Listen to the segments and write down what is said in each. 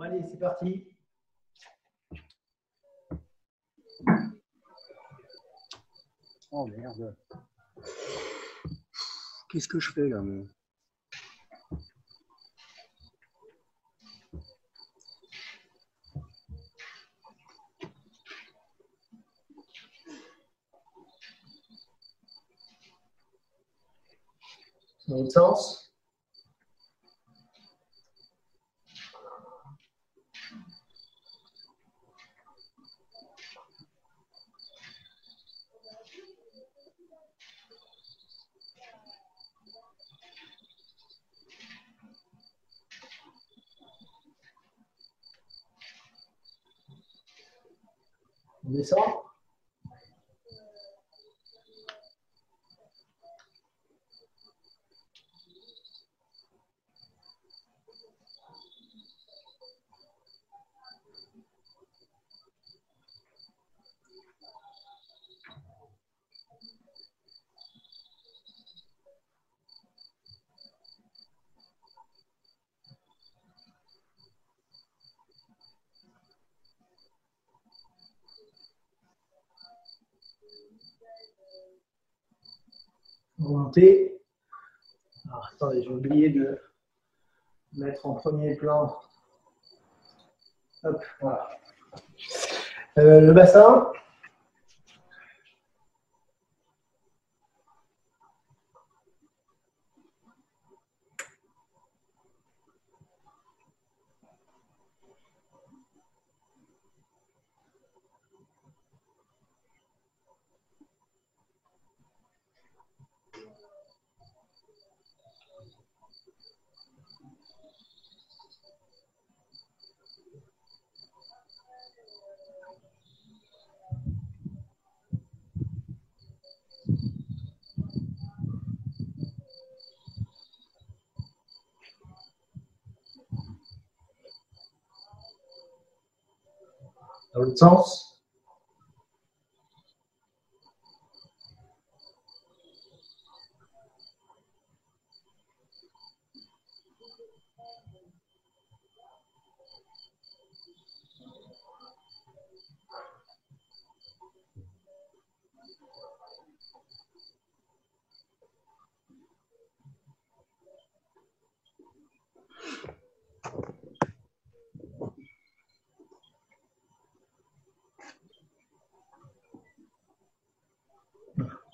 Bon, allez, c'est parti. Oh merde. Qu'est-ce que je fais là, moi? Dans l'autre sens. On descend. Remonter. Alors, attendez, j'ai oublié de mettre en premier plan. Hop, voilà. Le bassin. Dans l'autre sens.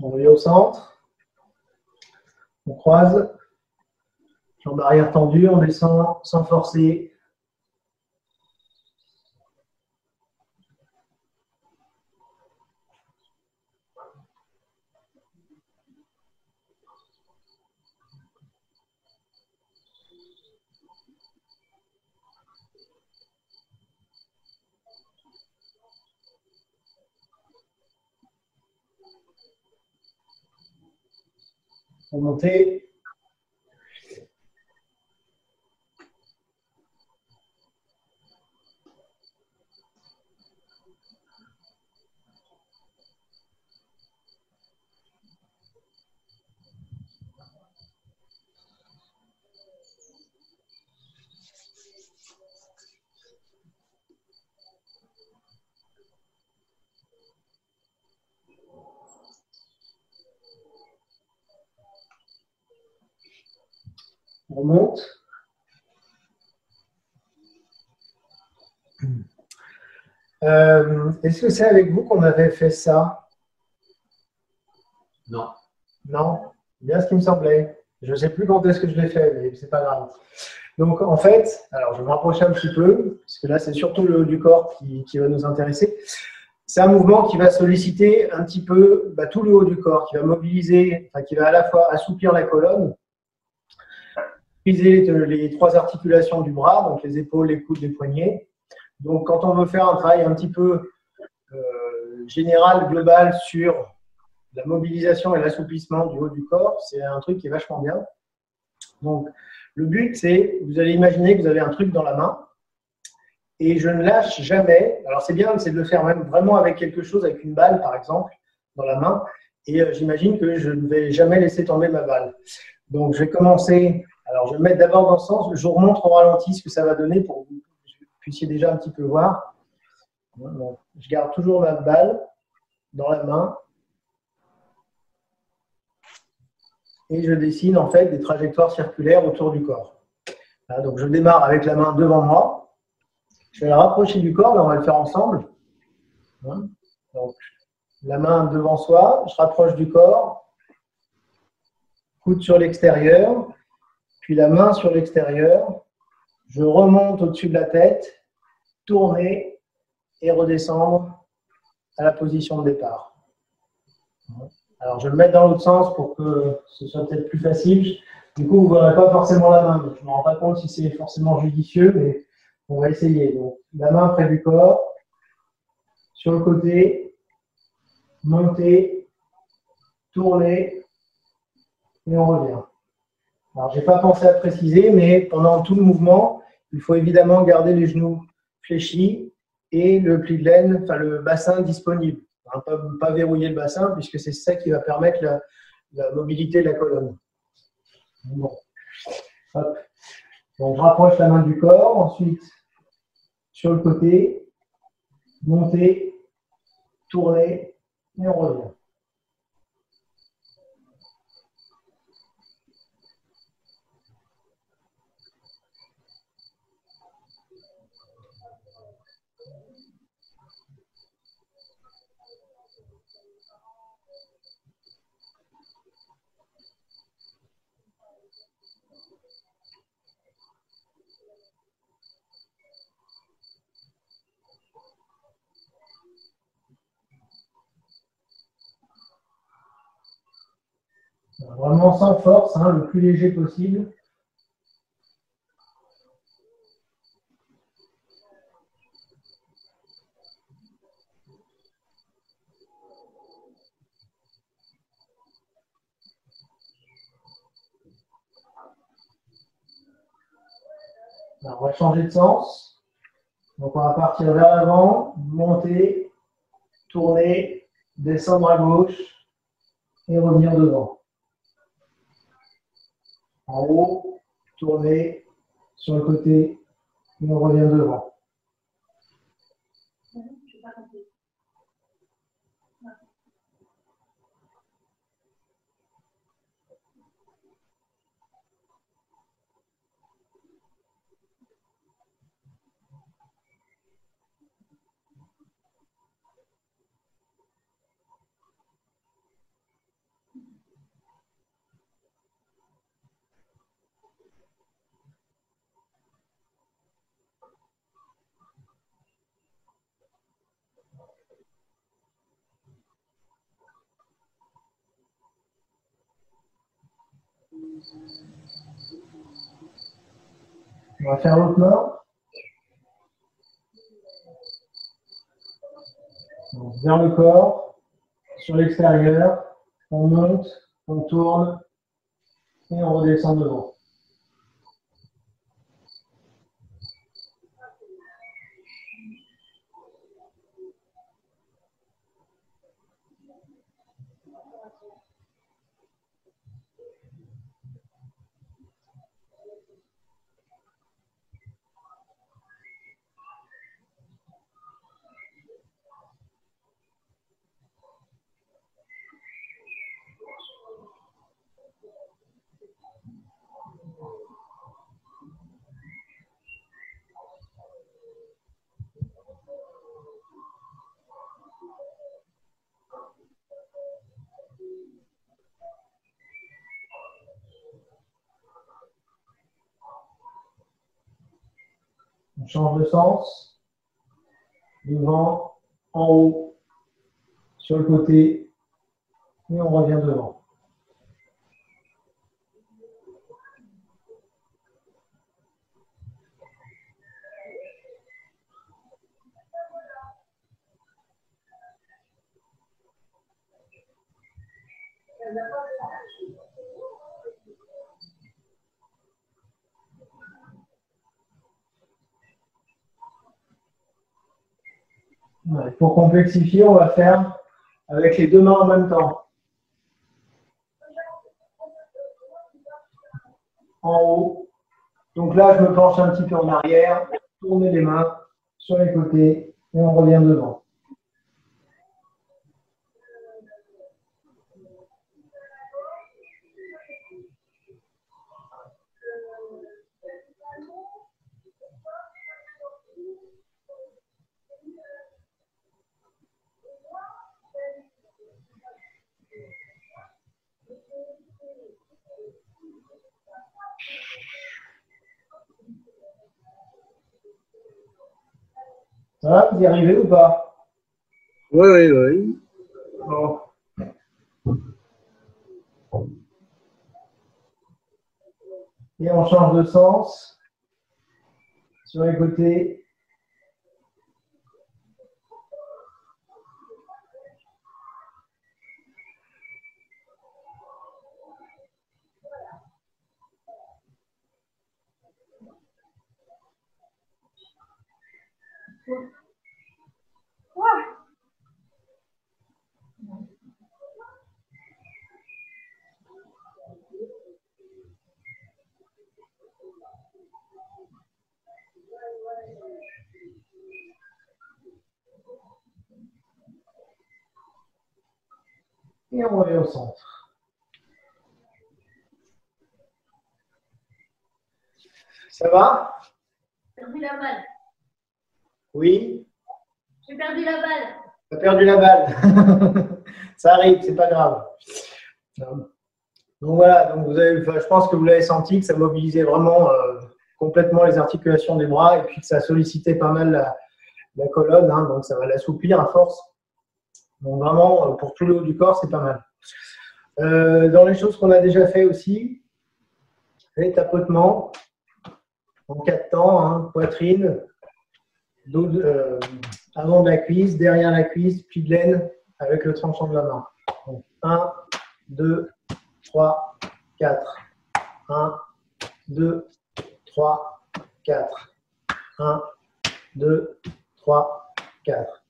On revient au centre. On croise. Jambe arrière tendue, on descend sans forcer. Remonter. On remonte. Est-ce que c'est avec vous qu'on avait fait ça? Non. Non? Bien ce qui me semblait. Je ne sais plus quand est-ce que je l'ai fait, mais c'est pas grave. Donc en fait, alors je vais me rapprocher un petit peu, parce que là c'est surtout le haut du corps qui va nous intéresser. C'est un mouvement qui va solliciter un petit peu tout le haut du corps, qui va mobiliser, qui va à la fois assouplir la colonne, mobiliser les trois articulations du bras, donc les épaules, les coudes, les poignets. Donc quand on veut faire un travail un petit peu général, global sur la mobilisation et l'assouplissement du haut du corps, c'est un truc qui est vachement bien. Donc le but, c'est, vous allez imaginer que vous avez un truc dans la main, et je ne lâche jamais. Alors c'est bien, c'est de le faire même vraiment avec quelque chose, avec une balle par exemple, dans la main. Et j'imagine que je ne vais jamais laisser tomber ma balle. Donc je vais commencer. Alors je vais me mettre d'abord dans ce sens. Je vous remontre au ralenti ce que ça va donner pour que vous puissiez déjà un petit peu voir. Donc, je garde toujours ma balle dans la main et je dessine en fait des trajectoires circulaires autour du corps. Voilà, donc je démarre avec la main devant moi. Je vais la rapprocher du corps, là on va le faire ensemble. Donc la main devant soi, je rapproche du corps, coude sur l'extérieur, puis la main sur l'extérieur, je remonte au-dessus de la tête, tourner et redescendre à la position de départ. Alors, je vais le mettre dans l'autre sens pour que ce soit peut-être plus facile. Du coup, vous ne verrez pas forcément la main. Donc, je ne me rends pas compte si c'est forcément judicieux, mais on va essayer. Donc, la main près du corps, sur le côté, monter, tourner, et on revient. Alors, je n'ai pas pensé à préciser, mais pendant tout le mouvement, il faut évidemment garder les genoux fléchis et le pli de laine, enfin le bassin disponible. Pas verrouiller le bassin, puisque c'est ça qui va permettre la mobilité de la colonne. Bon. Hop. Donc, je rapproche la main du corps, ensuite sur le côté, monter, tourner, et on revient. Vraiment sans force, hein, le plus léger possible. Alors, on va changer de sens. Donc, on va partir vers l'avant, monter, tourner, descendre à gauche et revenir devant. En haut, tourner sur le côté et on revient devant. On va faire l'autre main. Donc, vers le corps, sur l'extérieur, on monte, on tourne et on redescend devant. On change de sens. Devant, en haut, sur le côté, et on revient devant. Pour complexifier, on va faire avec les deux mains en même temps. En haut. Donc là, je me penche un petit peu en arrière, tournez les mains sur les côtés et on revient devant. Ça va, vous y arrivez ou pas? Oui, oui, oui. Bon. Et on change de sens sur les côtés. Et on revient au centre. Ça va? J'ai perdu la balle. Oui? J'ai perdu la balle. Tu as perdu la balle. Ça arrive, c'est pas grave. Donc voilà, donc vous avez, je pense que vous l'avez senti que ça mobilisait vraiment complètement les articulations des bras et puis que ça sollicitait pas mal la colonne, hein, donc ça va l'assouplir à force. Donc vraiment, pour tout le haut du corps, c'est pas mal. Dans les choses qu'on a déjà fait aussi, les tapotements en 4 temps, hein, poitrine, dos, avant de la cuisse, derrière la cuisse, pli de laine avec le tranchant de la main. Donc 1, 2, 3, 4. 1, 2, 3, 4. 1, 2, 3, 4.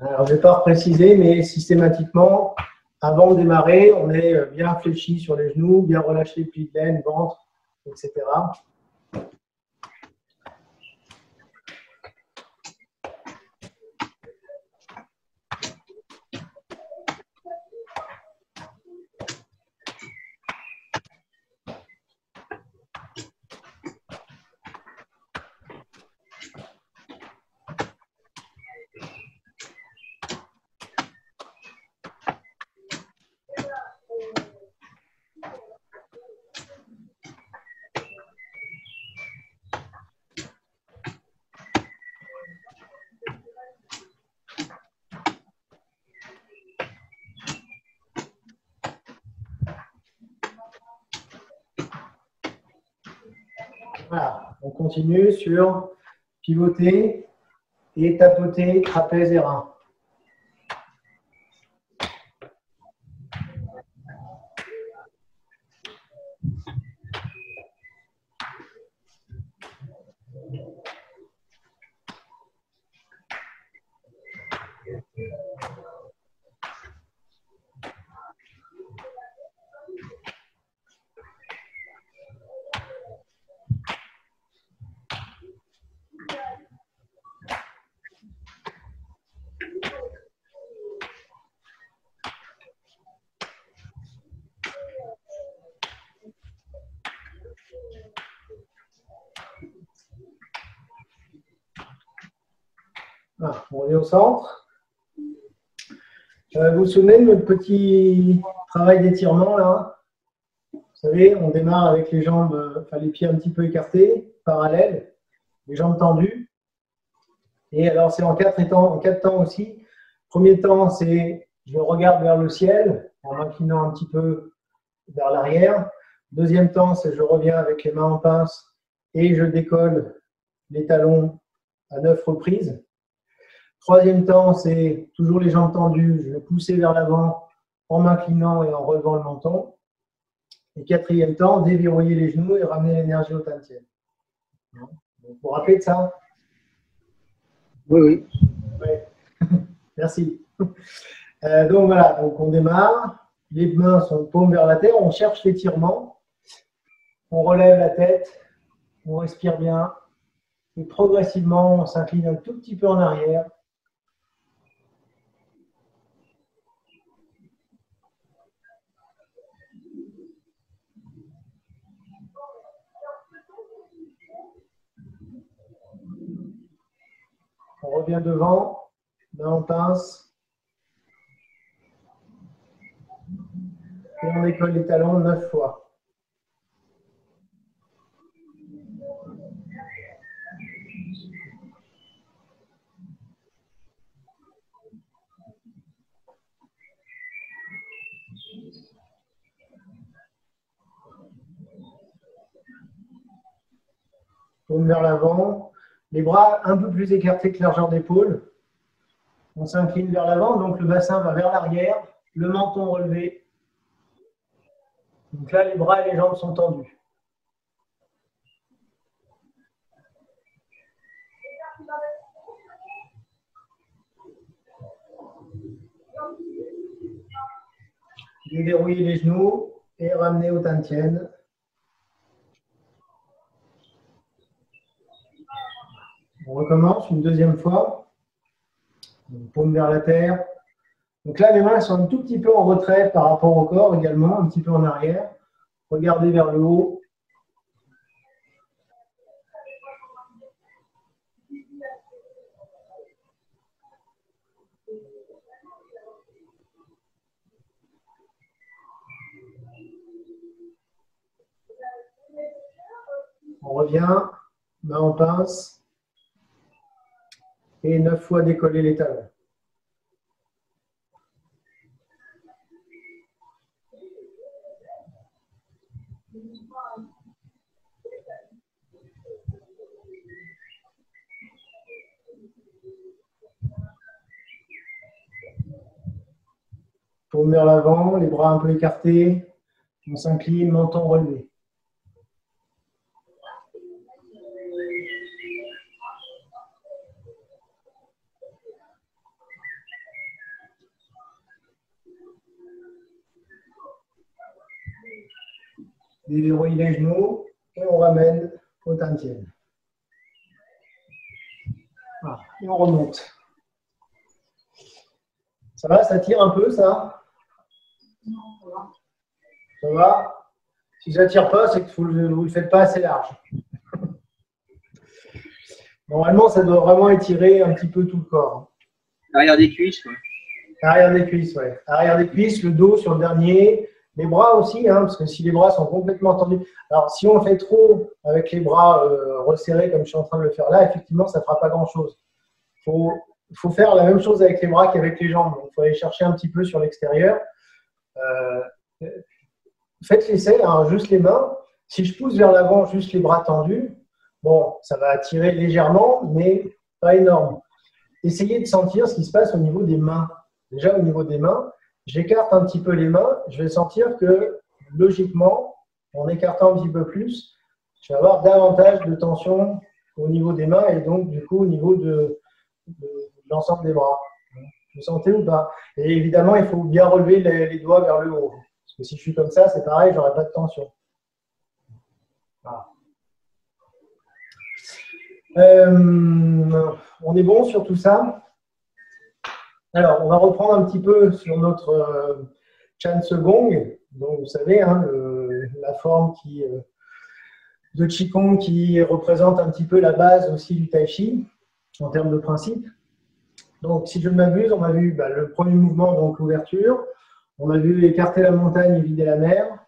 Alors, je ne vais pas préciser, mais systématiquement, avant de démarrer, on est bien fléchi sur les genoux, bien relâché, pli de laine, ventre, etc. Voilà, on continue sur pivoter et tapoter trapèze et rein. Voilà, on est au centre. Vous vous souvenez de notre petit travail d'étirement là? Vous savez, on démarre avec les jambes, enfin les pieds un petit peu écartés, parallèles, les jambes tendues. Et alors c'est en quatre temps aussi. Premier temps, c'est je regarde vers le ciel en m'inclinant un petit peu vers l'arrière. Deuxième temps, c'est je reviens avec les mains en pince et je décolle les talons à 9 reprises. Troisième temps, c'est toujours les jambes tendues, je vais pousser vers l'avant en m'inclinant et en relevant le menton. Et quatrième temps, déverrouiller les genoux et ramener l'énergie au tantien. Vous vous rappelez de ça? Oui, oui. Ouais. Merci. Donc voilà, donc on démarre. Les mains sont paumes vers la terre, on cherche l'étirement. On relève la tête, on respire bien. Et progressivement, on s'incline un tout petit peu en arrière. On revient devant, main en pince. Et on décolle les talons 9 fois. Paume vers l'avant. Les bras un peu plus écartés que largeur d'épaule. On s'incline vers l'avant, donc le bassin va vers l'arrière, le menton relevé. Donc là, les bras et les jambes sont tendus. Déverrouillez les genoux et ramenez au Tantien. On recommence une deuxième fois. Donc, paume vers la terre. Donc là, les mains sont un tout petit peu en retrait par rapport au corps également, un petit peu en arrière. Regardez vers le haut. On revient, main en pince. Et 9 fois décoller les talons. Paume vers l'avant, les bras un peu écartés. On s'incline, menton relevé. Déverrouille les genoux et on ramène au Tantien. Voilà, et on remonte. Ça va, ça tire un peu, ça? Ça va? Si ça ne tire pas, c'est que vous ne le faites pas assez large. Normalement, ça doit vraiment étirer un petit peu tout le corps. Arrière des cuisses, ouais. Arrière des cuisses, ouais. Arrière des cuisses, le dos sur le dernier. Les bras aussi, hein, parce que si les bras sont complètement tendus. Alors, si on fait trop avec les bras resserrés, comme je suis en train de le faire là, effectivement, ça ne fera pas grand-chose. Il faut faire la même chose avec les bras qu'avec les jambes. Il faut aller chercher un petit peu sur l'extérieur. Faites l'essai, hein, juste les mains. Si je pousse vers l'avant, juste les bras tendus, bon, ça va attirer légèrement, mais pas énorme. Essayez de sentir ce qui se passe au niveau des mains. Déjà, au niveau des mains, j'écarte un petit peu les mains. Je vais sentir que, logiquement, en écartant un petit peu plus, je vais avoir davantage de tension au niveau des mains et donc, du coup, au niveau de l'ensemble des bras. Vous sentez ou pas? Et évidemment, il faut bien relever les doigts vers le haut. Parce que si je suis comme ça, c'est pareil, je n'aurai pas de tension. Voilà. On est bon sur tout ça? Alors, on va reprendre un petit peu sur notre Chan Segong. Donc, vous savez, hein, la forme de Qigong qui représente un petit peu la base aussi du Tai Chi en termes de principe. Donc, si je ne m'abuse, on a vu le premier mouvement, donc l'ouverture. On a vu écarter la montagne et vider la mer.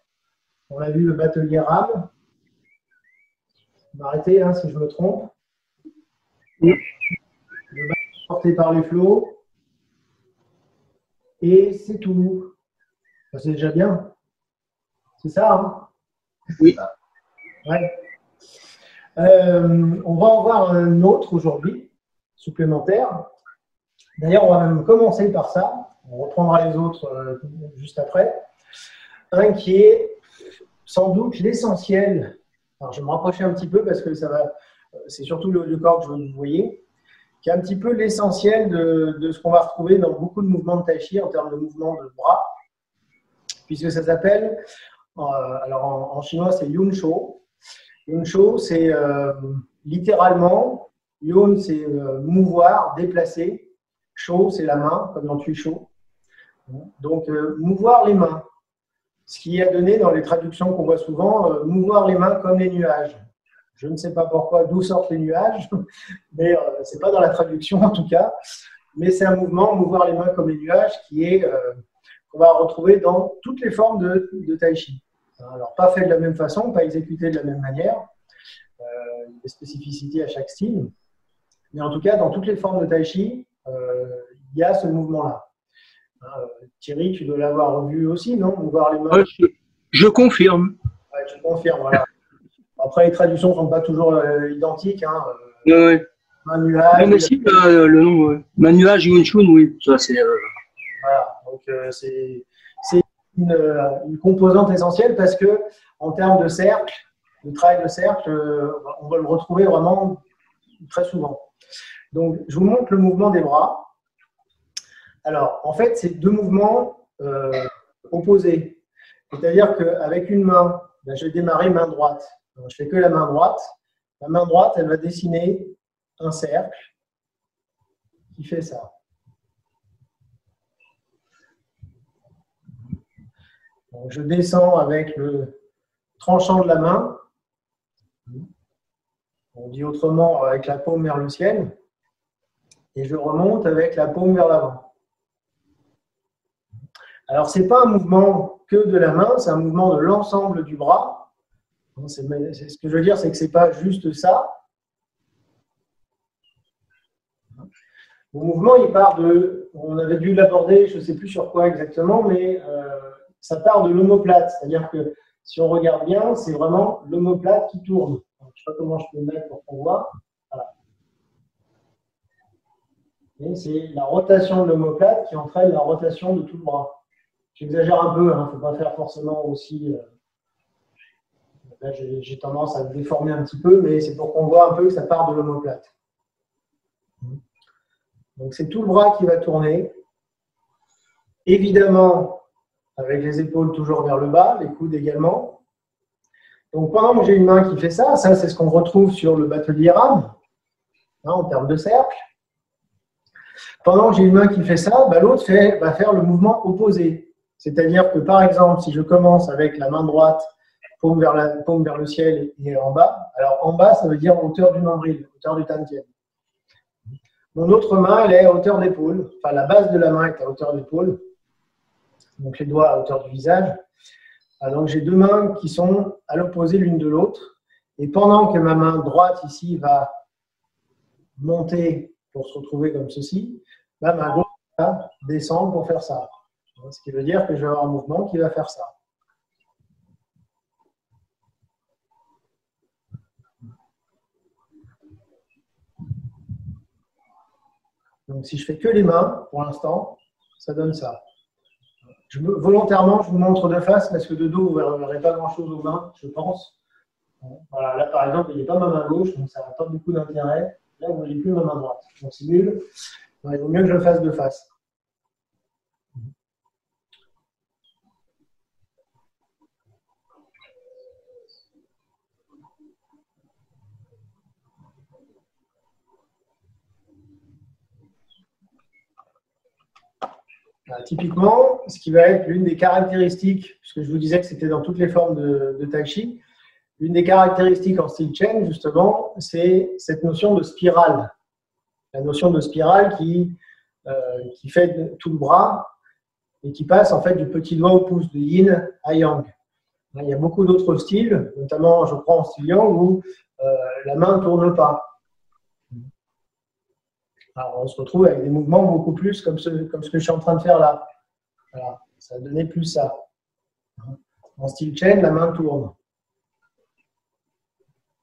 On a vu le batelier rame. M'arrêtez hein, si je me trompe. Le bateau porté par les flots. Et c'est tout. C'est déjà bien. C'est ça, hein? Oui. Ouais. On va en voir un autre aujourd'hui, supplémentaire. D'ailleurs, on va même commencer par ça. On reprendra les autres juste après. Un qui est sans doute l'essentiel. Alors, je vais me rapprocher un petit peu parce que ça va. C'est surtout le corps que je veux que vous voyez, qui est un petit peu l'essentiel de ce qu'on va retrouver dans beaucoup de mouvements de Tai Chi en termes de mouvements de bras, puisque ça s'appelle, alors en chinois, c'est Yun Shou. Yun Shou, c'est littéralement, Yone, c'est mouvoir, déplacer. Sho, c'est la main, comme dans Tu Sho. Donc, mouvoir les mains. Ce qui a donné dans les traductions qu'on voit souvent, mouvoir les mains comme les nuages. Je ne sais pas pourquoi, d'où sortent les nuages, mais ce n'est pas dans la traduction en tout cas. Mais c'est un mouvement, mouvoir les mains comme les nuages, qu'on va retrouver dans toutes les formes de Tai Chi. Alors, pas fait de la même façon, pas exécuté de la même manière. Il y a des spécificités à chaque style. Mais en tout cas, dans toutes les formes de Tai Chi, il y a ce mouvement-là. Thierry, tu dois l'avoir vu aussi, non? Mouvoir les mains. Je confirme. Ouais, je confirme, voilà. Après, les traductions ne sont pas toujours identiques. Ouais. Un nuage. Même aussi le nom. Un nuage, Yunshun, oui. Ça, c'est. Voilà. Donc, c'est une composante essentielle parce que, en termes de cercle, de travail de cercle, on va le retrouver vraiment très souvent. Donc, je vous montre le mouvement des bras. Alors, en fait, c'est deux mouvements opposés. C'est-à-dire qu'avec une main, je vais démarrer main droite. Donc, je fais que la main droite. La main droite, elle va dessiner un cercle qui fait ça. Donc, je descends avec le tranchant de la main. On dit autrement avec la paume vers le ciel. Et je remonte avec la paume vers l'avant. Alors, ce n'est pas un mouvement que de la main, c'est un mouvement de l'ensemble du bras. Ce que je veux dire, c'est que ce n'est pas juste ça. Le mouvement, il part de, on avait dû l'aborder, je ne sais plus sur quoi exactement, mais ça part de l'omoplate. C'est-à-dire que si on regarde bien, c'est vraiment l'omoplate qui tourne. Je ne sais pas comment je peux le mettre pour qu'on voit. Voilà. C'est la rotation de l'omoplate qui entraîne la rotation de tout le bras. J'exagère un peu, il ne faut pas faire forcément aussi. Là, j'ai tendance à le déformer un petit peu, mais c'est pour qu'on voit un peu que ça part de l'omoplate. Donc, c'est tout le bras qui va tourner. Évidemment, avec les épaules toujours vers le bas, les coudes également. Donc, pendant que j'ai une main qui fait ça, c'est ce qu'on retrouve sur le batelier rame, en termes de cercle. Pendant que j'ai une main qui fait ça, l'autre va faire le mouvement opposé. C'est-à-dire que, par exemple, si je commence avec la main droite, paume vers le ciel et en bas, alors en bas, ça veut dire hauteur du nombril, hauteur du tantien. Mon autre main, elle est à hauteur d'épaule. Enfin, la base de la main est à hauteur d'épaule. Donc, les doigts à hauteur du visage. Donc, j'ai deux mains qui sont à l'opposé l'une de l'autre. Et pendant que ma main droite, ici, va monter pour se retrouver comme ceci, ma gauche va descendre pour faire ça. Ce qui veut dire que je vais avoir un mouvement qui va faire ça. Donc, si je fais que les mains, pour l'instant, ça donne ça. Volontairement, je vous montre de face, parce que de dos, vous ne verrez pas grand-chose aux mains, je pense. Voilà, là, par exemple, il n'y a pas ma main gauche, donc ça n'a pas beaucoup d'intérêt. Là, vous ne voyez plus ma main droite. Donc, c'est nul. Il vaut mieux que je le fasse de face. Typiquement, ce qui va être l'une des caractéristiques, puisque je vous disais que c'était dans toutes les formes de Tai Chi, l'une des caractéristiques en style Chen, justement, c'est cette notion de spirale. La notion de spirale qui fait tout le bras et qui passe en fait du petit doigt au pouce, de yin à yang. Il y a beaucoup d'autres styles, notamment, je crois, en style yang, où la main ne tourne pas. Alors, on se retrouve avec des mouvements beaucoup plus comme ce que je suis en train de faire là. Voilà, ça va donner plus ça. En style Chen, la main tourne.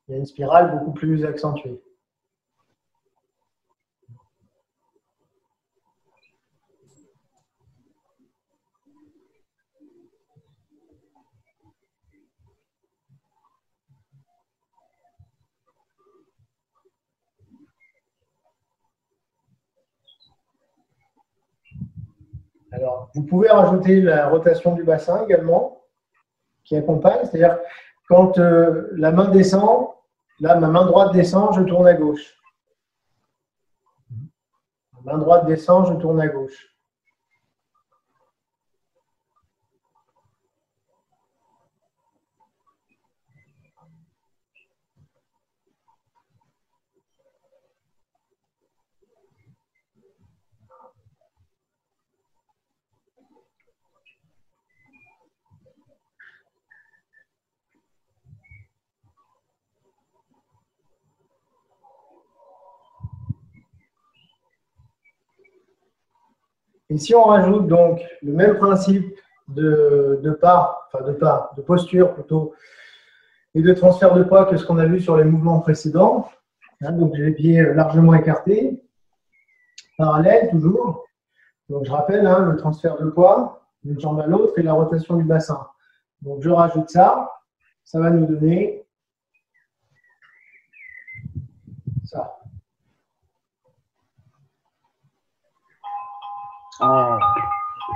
Il y a une spirale beaucoup plus accentuée. Alors, vous pouvez rajouter la rotation du bassin également, qui accompagne. C'est-à-dire, quand la main descend, Là, ma main droite descend, je tourne à gauche. Ma main droite descend, je tourne à gauche. Et si on rajoute donc le même principe de posture plutôt, et de transfert de poids que ce qu'on a vu sur les mouvements précédents, hein, donc j'ai les pieds largement écartés, parallèles toujours. Donc je rappelle hein, le transfert de poids d'une jambe à l'autre et la rotation du bassin. Donc je rajoute ça, ça va nous donner ça. Ah,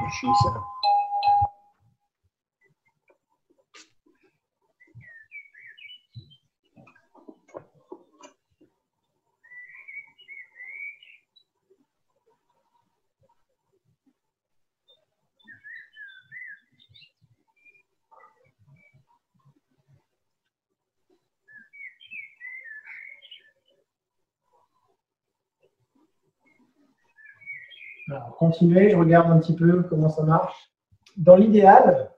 je suis ça. Alors, continuez, je regarde un petit peu comment ça marche. Dans l'idéal,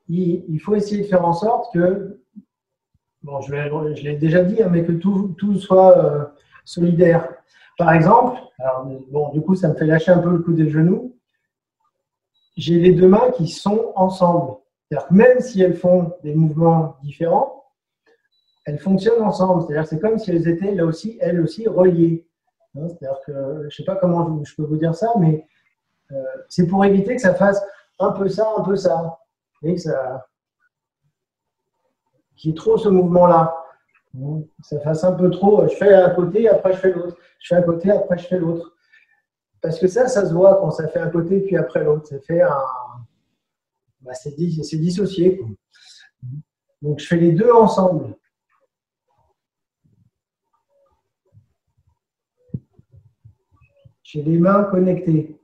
il faut essayer de faire en sorte que, bon, je l'ai déjà dit, hein, mais que tout soit solidaire. Par exemple, alors, bon, du coup, ça me fait lâcher un peu le coup des genoux. J'ai les deux mains qui sont ensemble. C'est-à-dire que même si elles font des mouvements différents, elles fonctionnent ensemble. C'est-à-dire que c'est comme si elles étaient là aussi, elles aussi reliées. C'est-à-dire que, je ne sais pas comment je peux vous dire ça, mais c'est pour éviter que ça fasse un peu ça, un peu ça. Et que ça, qu'il y ait trop ce mouvement-là. Ça fasse un peu trop, je fais un côté, après je fais l'autre. Je fais un côté, après je fais l'autre. Parce que ça se voit quand ça fait un côté, puis après l'autre. Ça fait un... Bah, c'est dissocié, quoi. Donc je fais les deux ensemble. J'ai les mains connectées.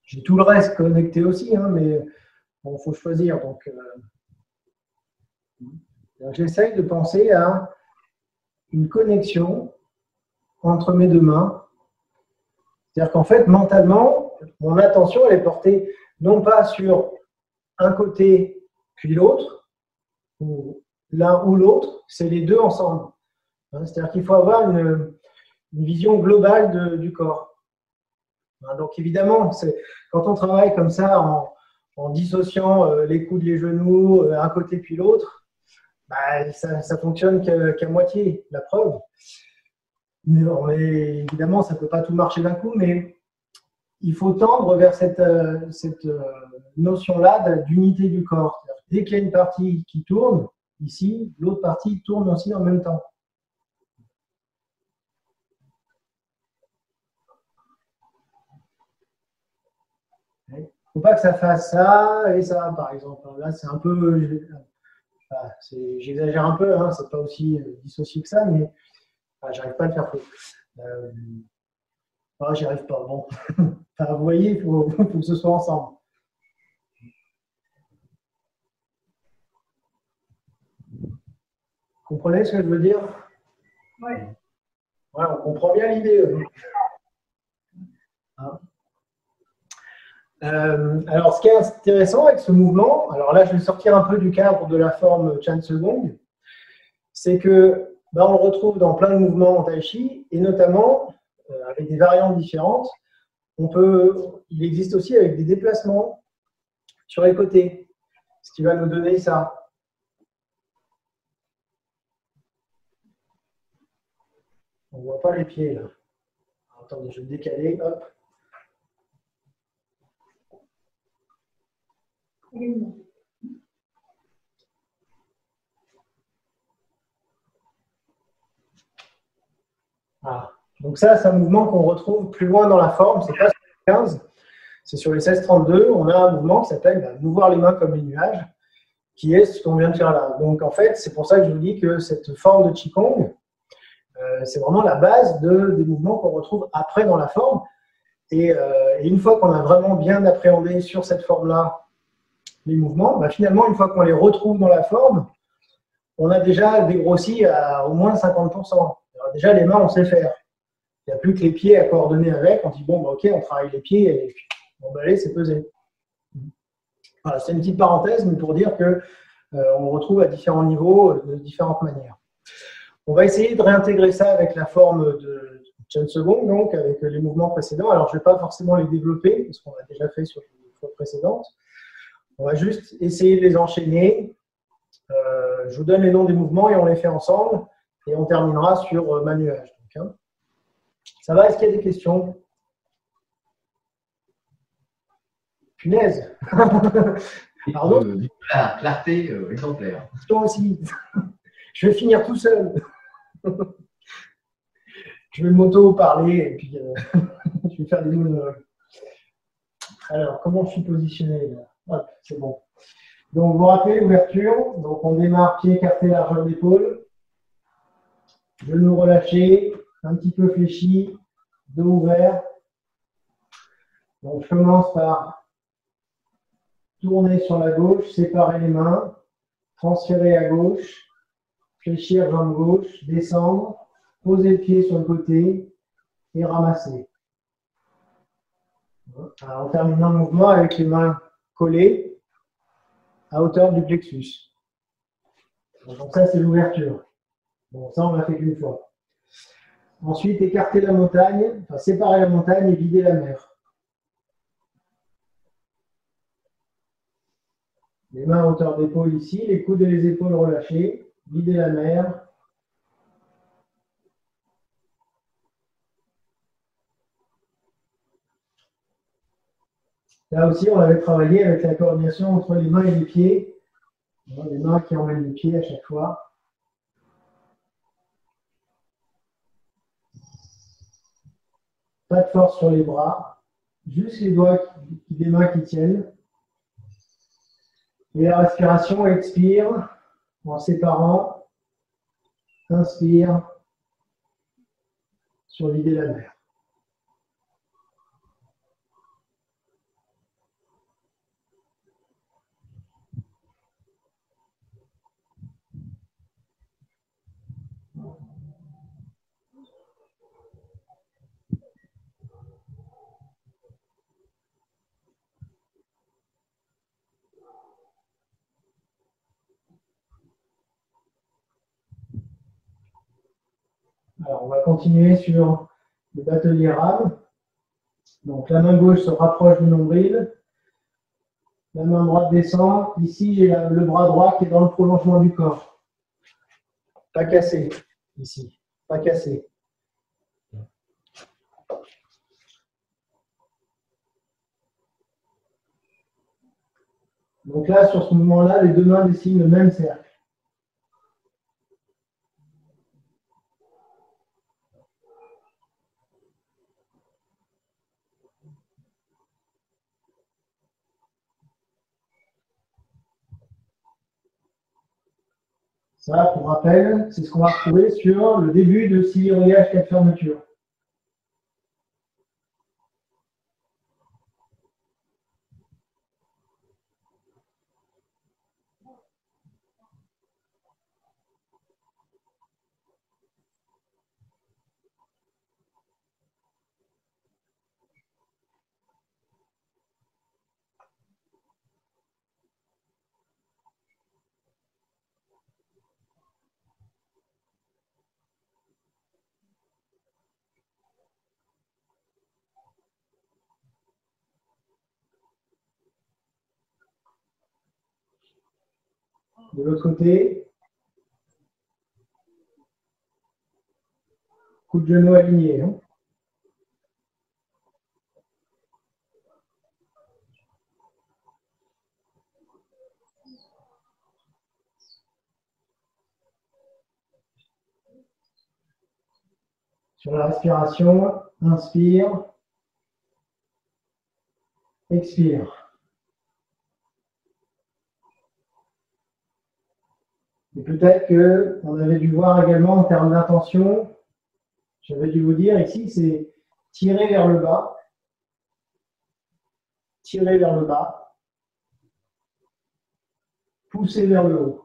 J'ai tout le reste connecté aussi, hein, mais bon, faut choisir. Donc j'essaye de penser à une connexion entre mes deux mains. C'est-à-dire qu'en fait, mentalement, mon attention, elle est portée non pas sur un côté puis l'autre, ou l'un ou l'autre, c'est les deux ensemble. C'est-à-dire qu'il faut avoir une vision globale du corps. Donc évidemment, quand on travaille comme ça en dissociant les coudes, les genoux, un côté puis l'autre, bah, ça fonctionne qu'à moitié, la preuve. Mais évidemment, ça ne peut pas tout marcher d'un coup, mais il faut tendre vers cette notion-là d'unité du corps. Dès qu'il y a une partie qui tourne, ici, l'autre partie tourne aussi en même temps. Il ne faut pas que ça fasse ça et ça, par exemple. Là, c'est un peu... J'exagère un peu, hein, c'est pas aussi dissocié que ça, mais j'arrive pas à le faire faux. J'y arrive pas. Bon. Vous voyez, il faut que ce soit ensemble. Vous comprenez ce que je veux dire? Oui. Ouais, on comprend bien l'idée. Hein? Alors, ce qui est intéressant avec ce mouvement, alors là, je vais sortir un peu du cadre de la forme Chan Tse Gong, c'est que on le retrouve dans plein de mouvements en Tai Chi, et notamment avec des variantes différentes. Il existe aussi avec des déplacements sur les côtés, ce qui va nous donner ça. On ne voit pas les pieds là. Attendez, je vais décaler, hop. Ah. Donc ça, c'est un mouvement qu'on retrouve plus loin dans la forme, c'est pas sur les 15, c'est sur les 16-32, on a un mouvement qui s'appelle mouvoir les mains comme les nuages. qui est ce qu'on vient de faire là. Donc, en fait, c'est pour ça que je vous dis que cette forme de Qigong, c'est vraiment la base des mouvements qu'on retrouve après dans la forme. Et une fois qu'on a vraiment bien appréhendé sur cette forme-là les mouvements, bah, finalement, une fois qu'on les retrouve dans la forme, on a déjà dégrossi à au moins 50%. Alors déjà, les mains, on sait faire. Il n'y a plus que les pieds à coordonner avec. On dit, bon, bah, ok, on travaille les pieds et puis, bon, bah, allez, c'est pesé. Voilà, c'est une petite parenthèse, mais pour dire que on retrouve à différents niveaux, de différentes manières. On va essayer de réintégrer ça avec la forme de Chen Segong, donc avec les mouvements précédents. Alors, je ne vais pas forcément les développer, parce qu'on l'a déjà fait sur les fois précédentes. On va juste essayer de les enchaîner. Je vous donne les noms des mouvements et on les fait ensemble. Et on terminera sur ma nuage. Donc, hein. Ça va? Est-ce qu'il y a des questions? Punaise. Pardon? La clarté exemplaire. Toi aussi. Je vais finir tout seul. Je vais m'auto-parler et puis je vais faire des monologues. Alors, comment je suis positionné là? Hop, c'est bon. Donc, vous vous rappelez l'ouverture. Donc, on démarre pied écarté, largeur d'épaule. Genoux relâchés, un petit peu fléchi, dos ouvert. Donc, je commence par tourner sur la gauche, séparer les mains, transférer à gauche, fléchir jambe gauche, descendre, poser le pied sur le côté et ramasser. Alors, en terminant le mouvement avec les mains collées à hauteur du plexus. Donc ça, c'est l'ouverture. Bon, ça, on l'a fait qu'une fois. Ensuite, écarter la montagne, enfin séparer la montagne et vider la mer. Les mains à hauteur d'épaule ici, les coudes et les épaules relâchés, vider la mer. Là aussi, on avait travaillé avec la coordination entre les mains et les pieds. Les mains qui emmènent les pieds à chaque fois. Pas de force sur les bras, juste les doigts des mains qui tiennent. Et la respiration, expire en séparant. Inspire sur vider la mer. Alors, on va continuer sur le batelier rame. Donc, la main gauche se rapproche du nombril. La main droite descend. Ici, j'ai le bras droit qui est dans le prolongement du corps. Pas cassé, ici. Pas cassé. Donc là, sur ce mouvement-là, les deux mains dessinent le même cercle. Ça, pour rappel, c'est ce qu'on va retrouver sur le début de 6 verrouillages 4 fermetures. De l'autre côté, coup de genou aligné. Hein. Sur la respiration, inspire, expire. peut-être qu'on avait dû voir également en termes d'intention, j'avais dû vous dire ici, c'est tirer vers le bas, tirer vers le bas, pousser vers le haut.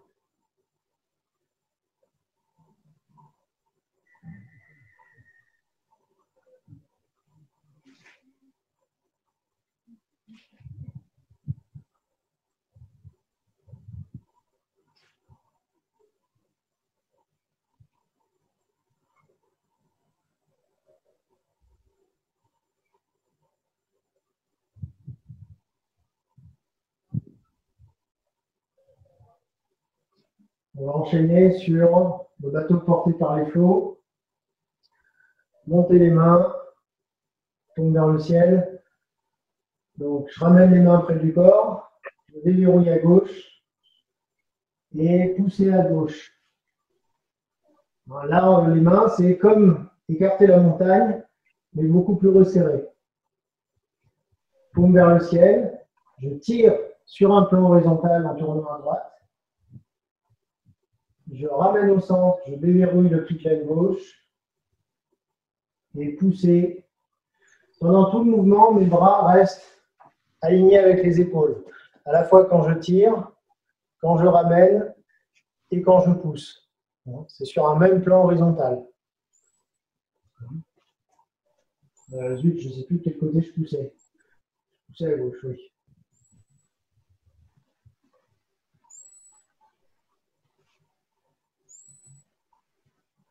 On va enchaîner sur le bateau porté par les flots. Monter les mains, tombe vers le ciel. Donc, je ramène les mains près du corps, je déverrouille à gauche et pousser à gauche. Là, les mains, c'est comme écarter la montagne, mais beaucoup plus resserré. Paume vers le ciel, je tire sur un plan horizontal en tournant à droite. Je ramène au centre, je déverrouille le clic gauche et pousser. Pendant tout le mouvement, mes bras restent alignés avec les épaules. À la fois quand je tire, quand je ramène et quand je pousse. C'est sur un même plan horizontal. Zut, je ne sais plus de quel côté je poussais. Je poussais à gauche, oui.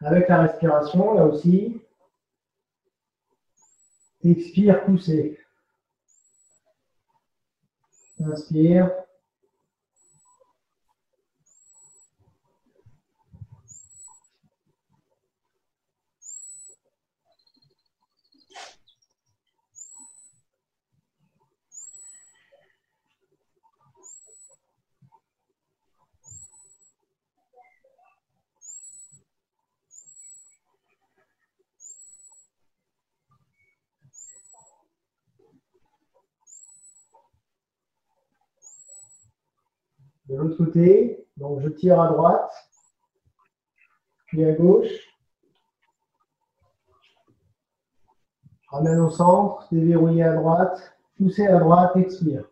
Avec la respiration, là aussi, expire, pousser. Inspire. De l'autre côté, donc je tire à droite, puis à gauche. Je ramène au centre, déverrouiller à droite, pousser à droite, expire.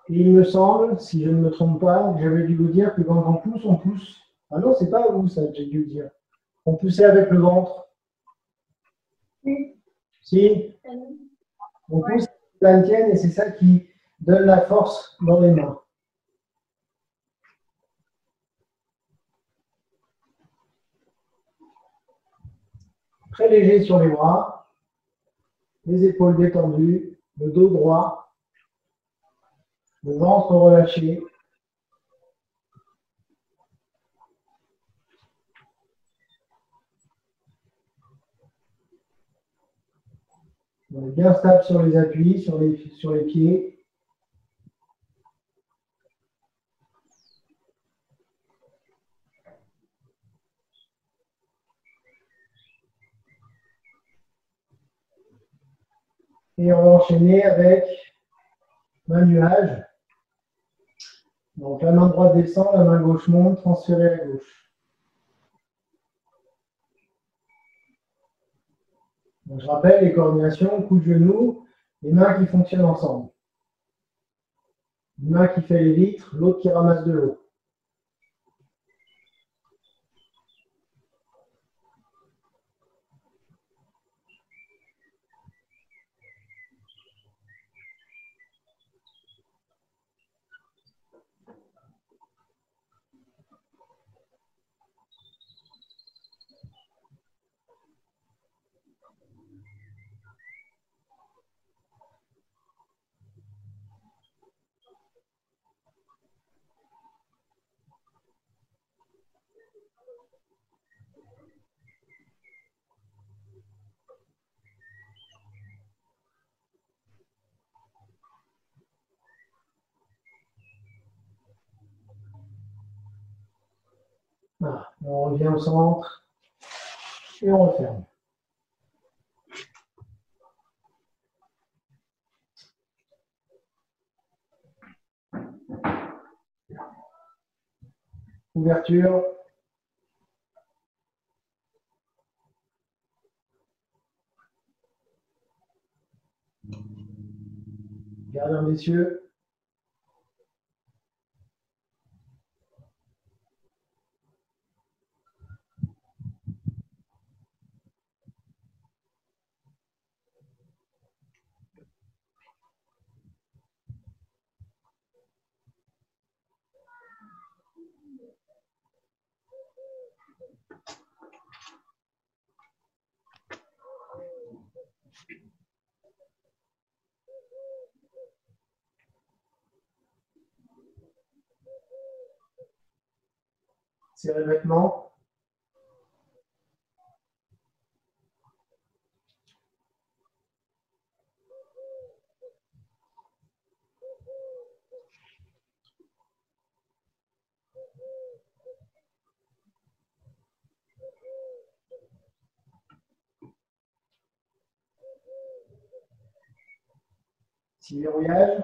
Et il me semble, si je ne me trompe pas, que j'avais dû vous dire que quand on pousse, on pousse. Ah non, c'est pas à vous ça que j'ai dû vous dire. On poussait avec le ventre. Oui. Si? On pousse la tienne et c'est ça qui donne la force dans les mains. Très léger sur les bras, les épaules détendues, le dos droit, le ventre relâché. On est bien stable sur les appuis, sur les pieds. Et on va enchaîner avec main nuage. Donc la main droite descend, la main gauche monte, transférée à gauche. Donc, je rappelle les coordinations, coup de genou, les mains qui fonctionnent ensemble. Une main qui fait les vitres, l'autre qui ramasse de l'eau. Voilà. On revient au centre et on referme. Ouverture. Gardien messieurs. Serrez les vêtements. Petit verrouillage.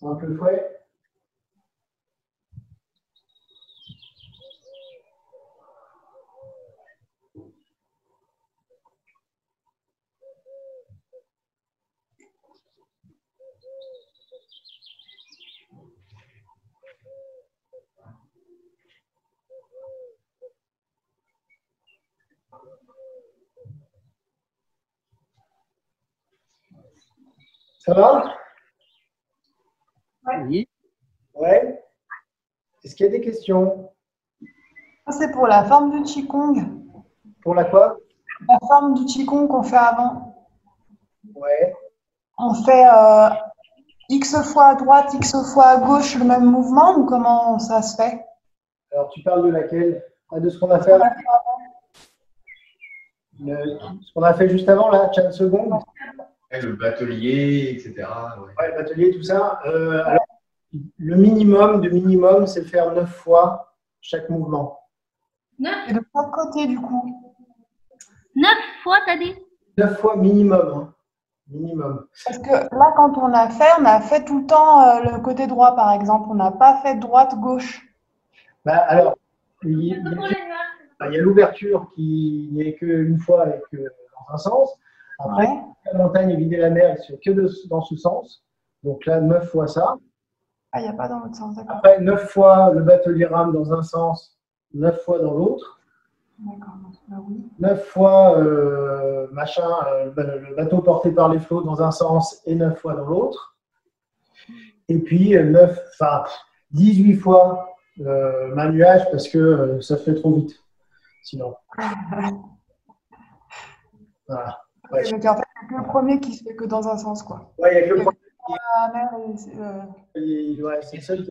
Simple fouet. Ça va? Oui. Ouais. Est-ce qu'il y a des questions? C'est pour la forme du Qigong. Pour la quoi? La forme du Qigong qu'on fait avant. Ouais. On fait X fois à droite, X fois à gauche le même mouvement ou comment ça se fait? Alors, tu parles de laquelle? Ah, de ce qu'on a fait avant? Ce qu'on a fait juste avant, là, 15 secondes? Ouais, le batelier, etc. Ouais. Ouais, l'atelier, tout ça. Alors, le minimum de minimum, c'est faire 9 fois chaque mouvement. 9, Et de chaque côté du coup. 9 fois, t'as dit? 9 fois minimum. Hein. Minimum. Parce que là, quand on a fait tout le temps le côté droit, par exemple. On n'a pas fait droite-gauche. Bah, alors, il y a l'ouverture qui n'est qu'une fois et que dans un sens. Après, Ouais. la montagne et vider la mer, il se fait que dans ce sens. Donc là, 9 fois ça. Ah, il n'y a pas dans l'autre sens, d'accord. Après, 9 fois le batelier rame dans un sens, 9 fois dans l'autre. D'accord, oui. 9 fois le bateau porté par les flots dans un sens et 9 fois dans l'autre. Et puis 18 fois manuage parce que ça fait trop vite. Sinon. Voilà. Ouais, Donc, en fait, c'est le premier qui se fait que dans un sens, quoi. ouais, il y a que le premier La mer, ouais, c'est le seul